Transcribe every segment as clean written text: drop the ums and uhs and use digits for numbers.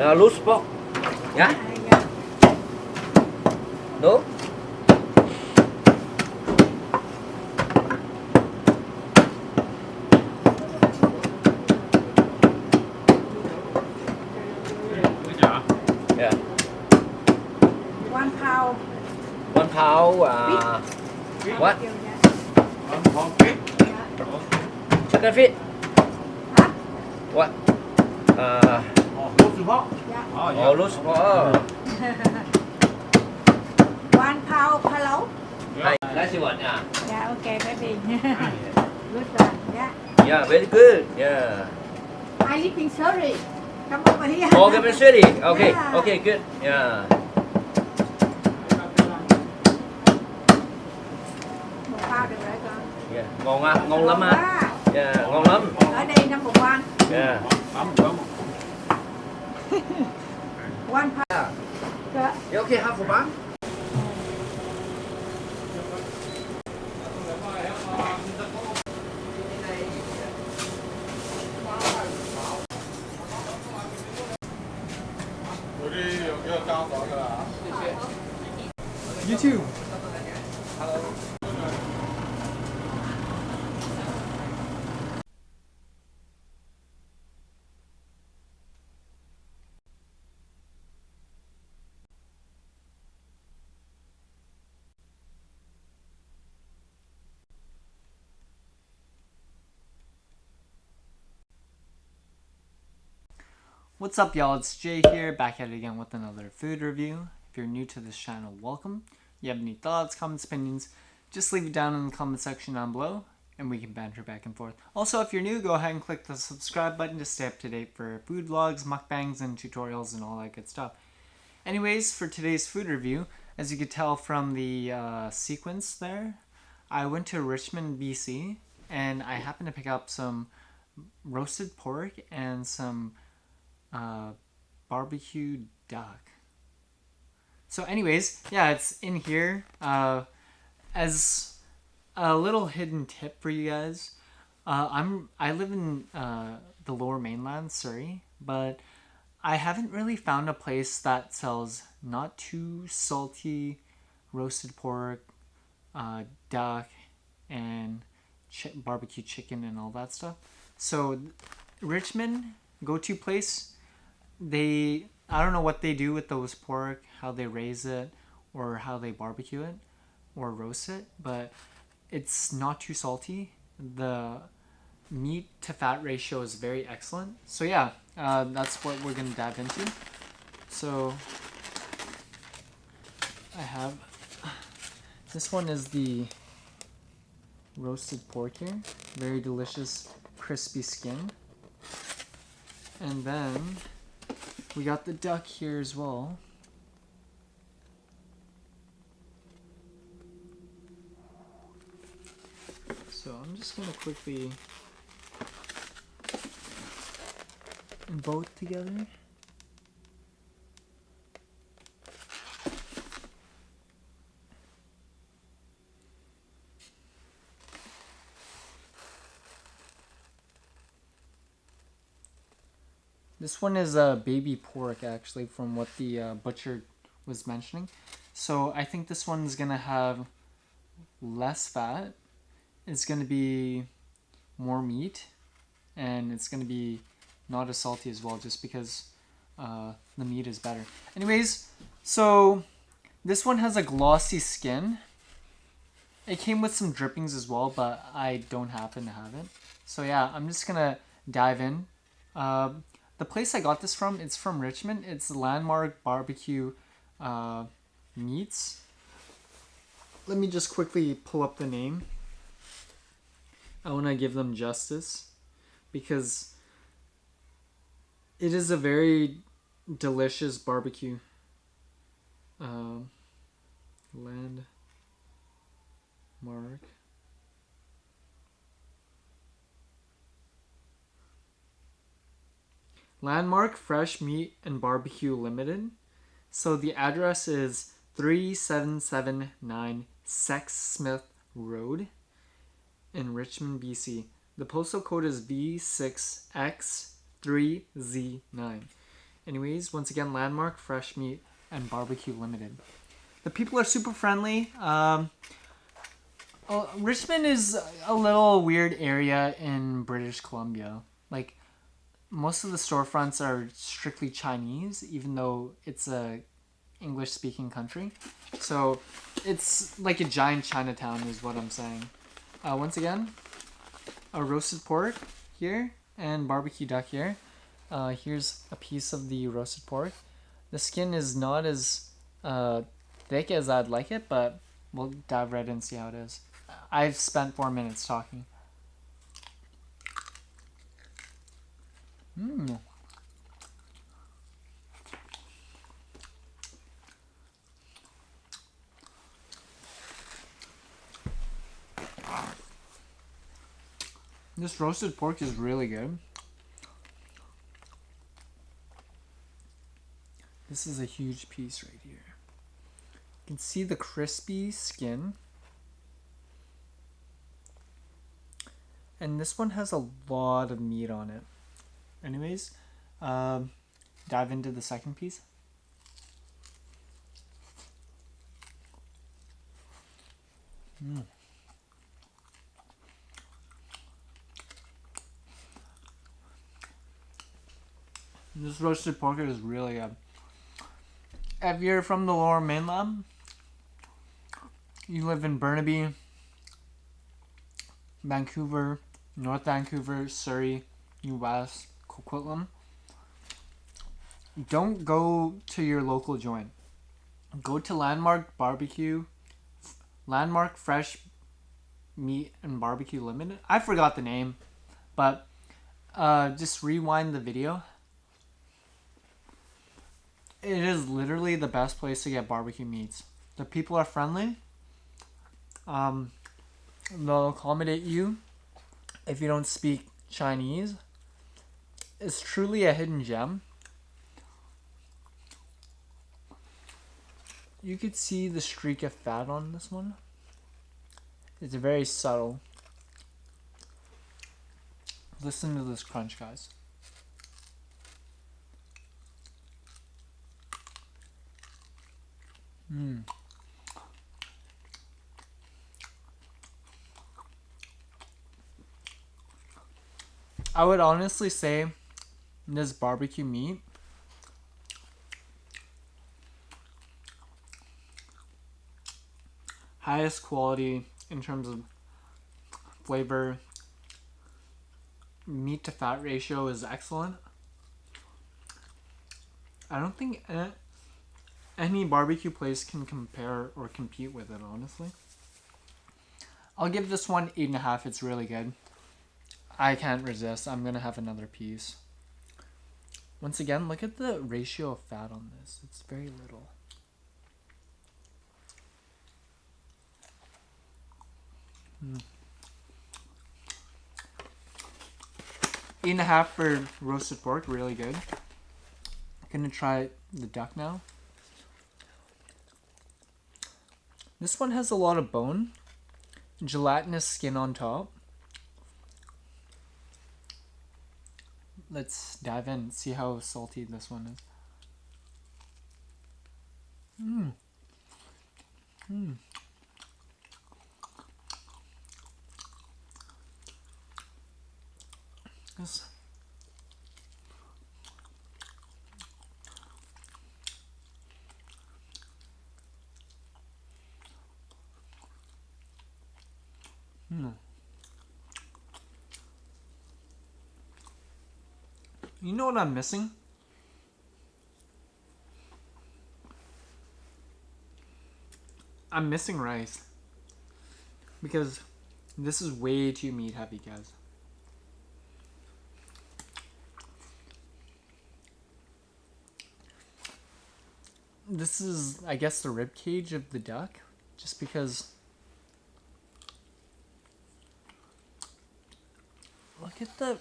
Loose pork. Yeah? No? Yeah. 1 pound. 1 pound. What? 1 pound fish. Chicken feet. Huh? What? Loose pork. Yeah. Oh, loose pork. 1 pound palo. Hey, that's the one. Yeah. Yeah, okay, baby. Good one. Yeah. Yeah, very good. Yeah. I live in Surrey. Come over here. Oh, Gavin City. Okay. Yeah. Okay, good. Yeah. Một bao được rồi con. Yeah. Ngon á, ngon lắm á. Quá. Yeah, ngon lắm. Ở đây number 1. Yeah. 1 pound. Yeah. Good. You okay, half a pound? You too. What's up, y'all? It's Jay here, back at it again with another food review. If you're new to this channel, welcome. If you have any thoughts, comments, opinions, just leave it down in the comment section down below and we can banter back and forth. Also, if you're new, go ahead and click the subscribe button to stay up to date for food vlogs, mukbangs, and tutorials and all that good stuff. Anyways, for today's food review, as you could tell from the sequence there, I went to Richmond, BC, and I happened to pick up some roasted pork and some barbecue duck. So anyways, yeah, it's in here. As a little hidden tip for you guys, I live in the Lower Mainland, Surrey, but I haven't really found a place that sells not too salty roasted pork, duck, and barbecue chicken and all that stuff. So Richmond, go-to place. I don't know what they do with those pork, how they raise it, or how they barbecue it, or roast it, but it's not too salty. The meat to fat ratio is very excellent. So yeah, that's what we're gonna dive into. So I have, this one is the roasted pork here. Very delicious, crispy skin. And then we got the duck here as well. So I'm just gonna quickly both together. This one is baby pork, actually, from what the butcher was mentioning. So I think this one's gonna have less fat. It's gonna be more meat, and it's gonna be not as salty as well, just because the meat is better. Anyways, so this one has a glossy skin. It came with some drippings as well, but I don't happen to have it. So yeah, I'm just gonna dive in. The place I got this from, it's from Richmond. It's Landmark Barbecue Meats. Let me just quickly pull up the name. I want to give them justice because it is a very delicious barbecue. Landmark. Landmark Fresh Meat and BBQ Ltd. So the address is 3779 Sexsmith Road in Richmond, BC. The postal code is V6X3Z9. Anyways, once again, Landmark, Fresh Meat, and BBQ Ltd. The people are super friendly. Richmond is a little weird area in British Columbia. Like, most of the storefronts are strictly Chinese, even though it's a English-speaking country. So it's like a giant Chinatown is what I'm saying. Once again, a roasted pork here and barbecue duck here. Here's a piece of the roasted pork. The skin is not as thick as I'd like it, but we'll dive right in and see how it is. I've spent 4 minutes talking. This roasted pork is really good. This is a huge piece right here. You can see the crispy skin. And this one has a lot of meat on it. Anyways, dive into the second piece. This roasted pork is really good. If you're from the Lower Mainland, you live in Burnaby, Vancouver, North Vancouver, Surrey, US, Coquitlam, don't go to your local joint. Go to Landmark Fresh Meat and BBQ Ltd. I forgot the name, but just rewind the video. It is literally the best place to get barbecue meats. The people are friendly. They'll accommodate you if you don't speak Chinese. It's truly a hidden gem. You could see the streak of fat on this one. It's very subtle. Listen to this crunch, guys. I would honestly say this barbecue meat highest quality in terms of flavor. Meat to fat ratio is excellent. I don't think any barbecue place can compare or compete with it, honestly. I'll give this one 8.5. It's really good. I can't resist. I'm gonna have another piece. Once again, look at the ratio of fat on this. It's very little. Eight and a half for roasted pork, really good. Gonna try the duck now. This one has a lot of bone, gelatinous skin on top. Let's dive in and see how salty this one is. This You know what I'm missing? I'm missing rice. Because this is way too meat heavy, guys. This is, I guess, the rib cage of the duck. Just because... Look at the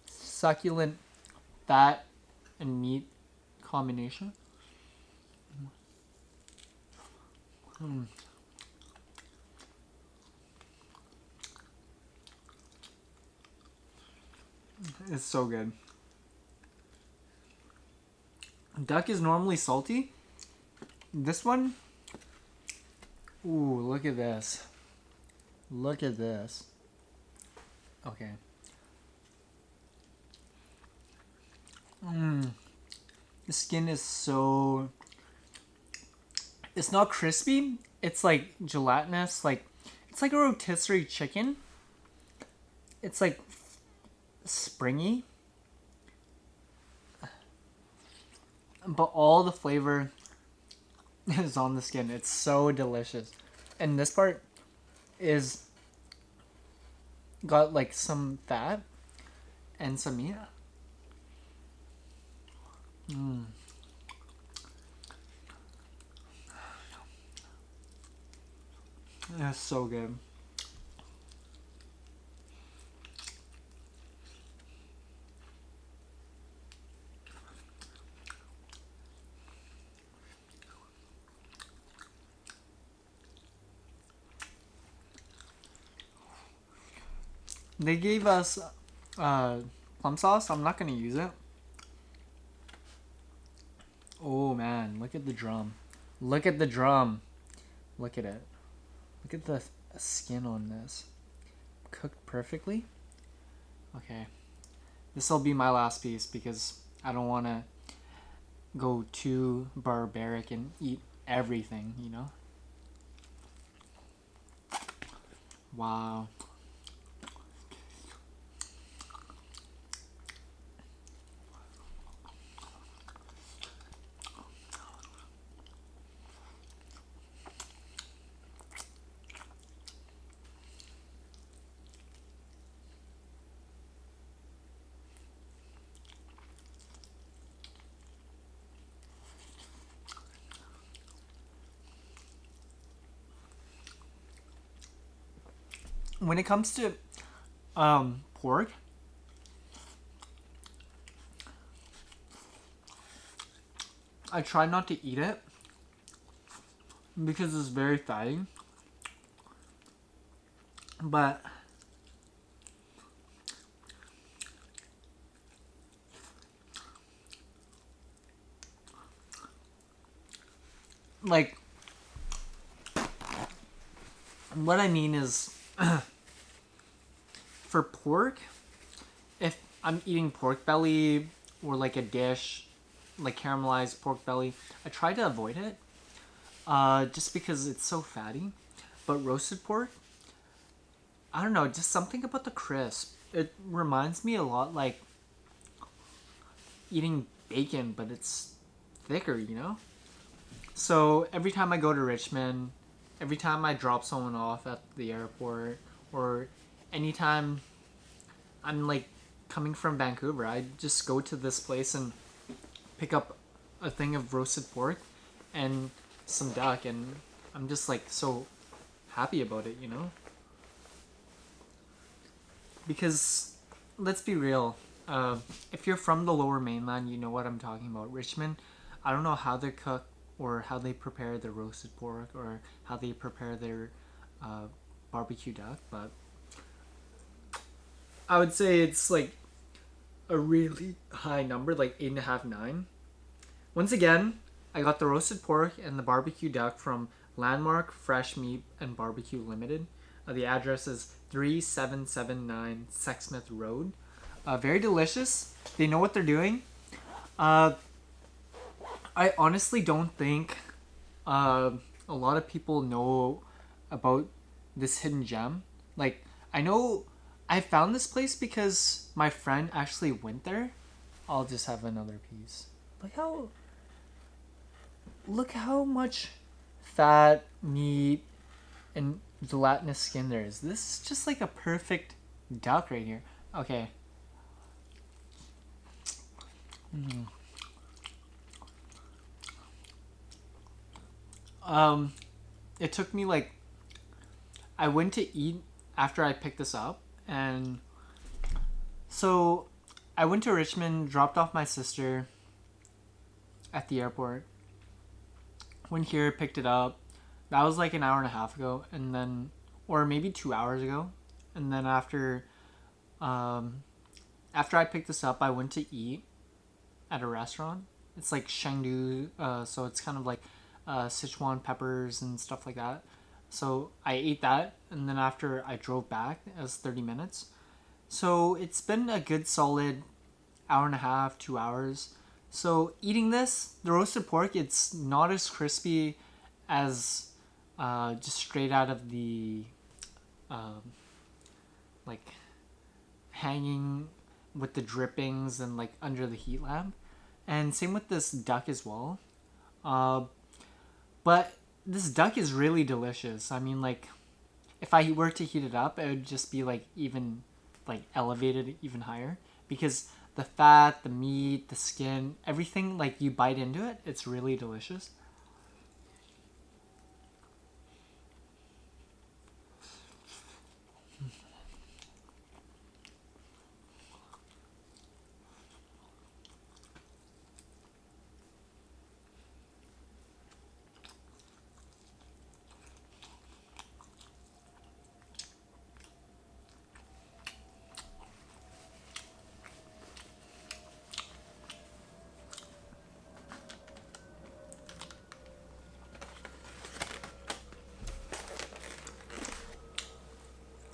succulent fat and meat combination. It's so good. Duck is normally salty. This one, ooh, look at this. Look at this. Okay. The skin is so... It's not crispy. It's like gelatinous. Like, it's like a rotisserie chicken. It's like springy. But all the flavor is on the skin. It's so delicious. And this part is got like some fat and some meat. That's so good. They gave us plum sauce. I'm not gonna use it. Oh man, look at the drum. Look at the drum. Look at it. Look at the skin on this. Cooked perfectly. Okay. This will be my last piece because I don't want to go too barbaric and eat everything, you know? Wow. When it comes to pork, I try not to eat it because it's very fatty. But like, what I mean is for pork, if I'm eating pork belly or like a dish like caramelized pork belly, I try to avoid it just because it's so fatty. But roasted pork, I don't know, just something about the crisp. It reminds me a lot like eating bacon, but it's thicker, you know? So every time I go to Richmond, every time I drop someone off at the airport, or anytime I'm like coming from Vancouver, I just go to this place and pick up a thing of roasted pork and some duck, and I'm just like so happy about it, you know? Because let's be real, if you're from the Lower Mainland, you know what I'm talking about. Richmond, I don't know how they cook or how they prepare their roasted pork or how they prepare their barbecue duck, but I would say it's like a really high number, like 8.5, 9. Once again, I got the roasted pork and the barbecue duck from Landmark Fresh Meat and BBQ Ltd. The address is 3779 Sexsmith Road. Very delicious. They know what they're doing. I honestly don't think a lot of people know about this hidden gem. Like, I know I found this place because my friend actually went there. I'll just have another piece. Look how much fat, meat, and gelatinous skin there is. This is just like a perfect duck right here. Okay. It took me like, I went to eat after I picked this up, and so I went to Richmond, dropped off my sister at the airport, went here, picked it up. That was like an hour and a half ago, and then, or maybe 2 hours ago, and then after I picked this up, I went to eat at a restaurant, It's like Chengdu, so it's kind of like Sichuan peppers and stuff like that. So I ate that, and then after I drove back, it was 30 minutes. So it's been a good solid hour and a half, 2 hours. So eating this, the roasted pork, it's not as crispy as just straight out of the like hanging with the drippings and like under the heat lamp. And same with this duck as well. But this duck is really delicious. I mean, like, if I were to heat it up, it would just be like even like elevated even higher, because the fat, the meat, the skin, everything, like you bite into it, it's really delicious.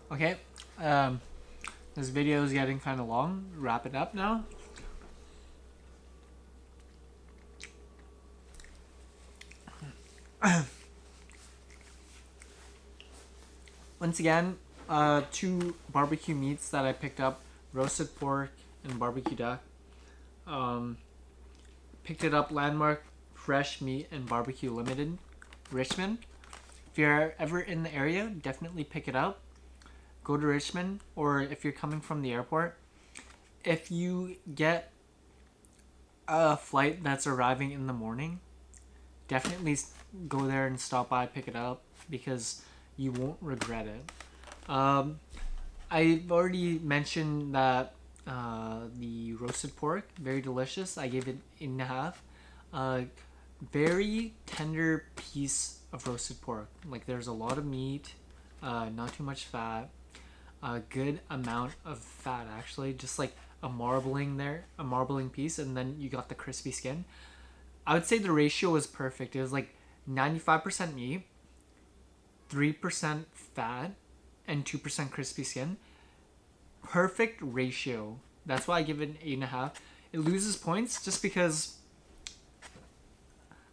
Okay, this video is getting kind of long. Wrap it up now. Once again, 2 barbecue meats that I picked up: roasted pork and barbecue duck. Picked it up Landmark Fresh Meat and BBQ Ltd, Richmond. If you're ever in the area, definitely pick it up. Go to Richmond, or if you're coming from the airport, if you get a flight that's arriving in the morning, definitely go there and stop by, pick it up, because you won't regret it. I've already mentioned that the roasted pork, very delicious. I gave it 8.5. Very tender piece of roasted pork. Like, there's a lot of meat, not too much fat. A good amount of fat, actually, just like a marbling piece, and then you got the crispy skin. I would say the ratio was perfect. It was like 95% meat, 3% fat, and 2% crispy skin. Perfect ratio. That's why I give it an 8.5. It loses points just because,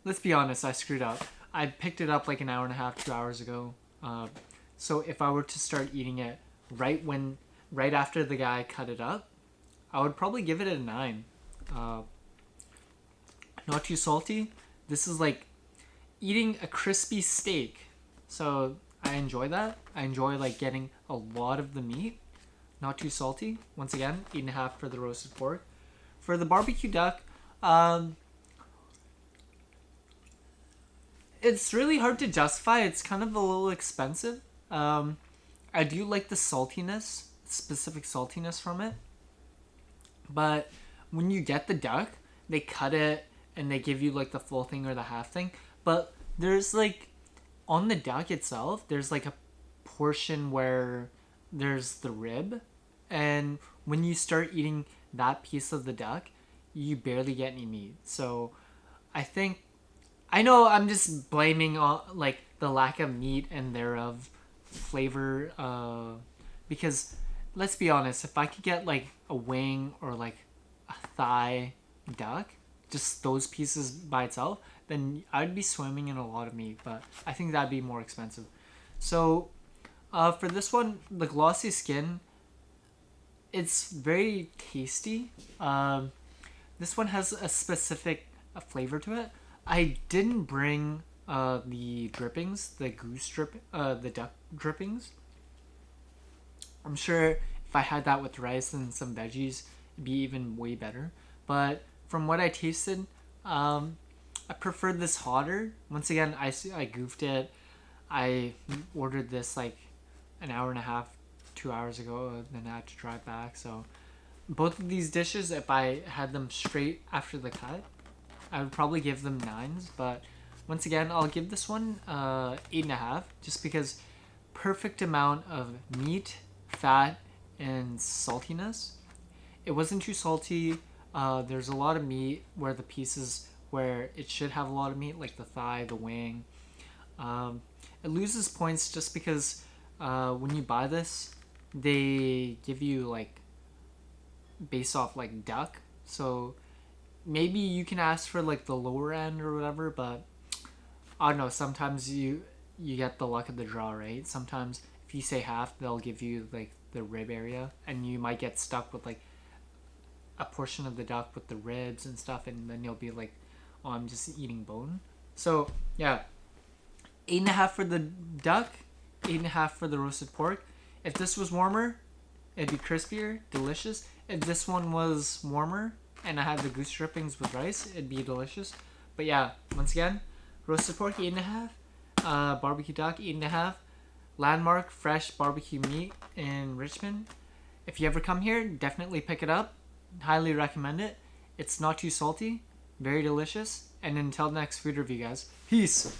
let's be honest, I screwed up. I picked it up like an hour and a half, 2 hours ago. So if I were to start eating it right after the guy cut it up, I would probably give it a 9. Not too salty. This is like eating a crispy steak. So I enjoy that. I enjoy like getting a lot of the meat. Not too salty. Once again, 8.5 for the roasted pork. For the barbecue duck, it's really hard to justify. It's kind of a little expensive. I do like the saltiness, specific saltiness from it. But when you get the duck, they cut it and they give you like the full thing or the half thing. But there's like, on the duck itself, there's like a portion where there's the rib. And when you start eating that piece of the duck, you barely get any meat. So I know I'm just blaming on like the lack of meat and thereof flavor, because let's be honest, if I could get like a wing or like a thigh duck, just those pieces by itself, then I'd be swimming in a lot of meat. But I think that'd be more expensive. So for this one, the glossy skin, it's very tasty. This one has a specific flavor to it. I didn't bring the drippings, the duck drippings. I'm sure if I had that with rice and some veggies, it'd be even way better. But from what I tasted, I preferred this hotter. Once again, I goofed it. I ordered this like an hour and a half, 2 hours ago, then I had to drive back. So both of these dishes, if I had them straight after the cut, I would probably give them 9s. But once again, I'll give this one 8.5, just because perfect amount of meat, fat, and saltiness. It wasn't too salty. there's a lot of meat where the pieces where it should have a lot of meat, like the thigh, the wing. It loses points just because when you buy this, they give you like based off like duck. So maybe you can ask for like the lower end or whatever, but I don't know. Sometimes you get the luck of the draw, right? Sometimes if you say half, they'll give you like the rib area, and you might get stuck with like a portion of the duck with the ribs and stuff, and then you'll be like, oh, I'm just eating bone. So yeah, 8.5 for the duck, 8.5 for the roasted pork. If this was warmer, it'd be crispier, delicious. If this one was warmer and I had the goose drippings with rice, it'd be delicious. But yeah, once again, roasted pork 8.5, barbecue duck 8.5, Landmark Fresh Barbecue Meat in Richmond. If you ever come here, definitely pick it up. Highly recommend it. It's not too salty, very delicious. And until next food review, guys, peace.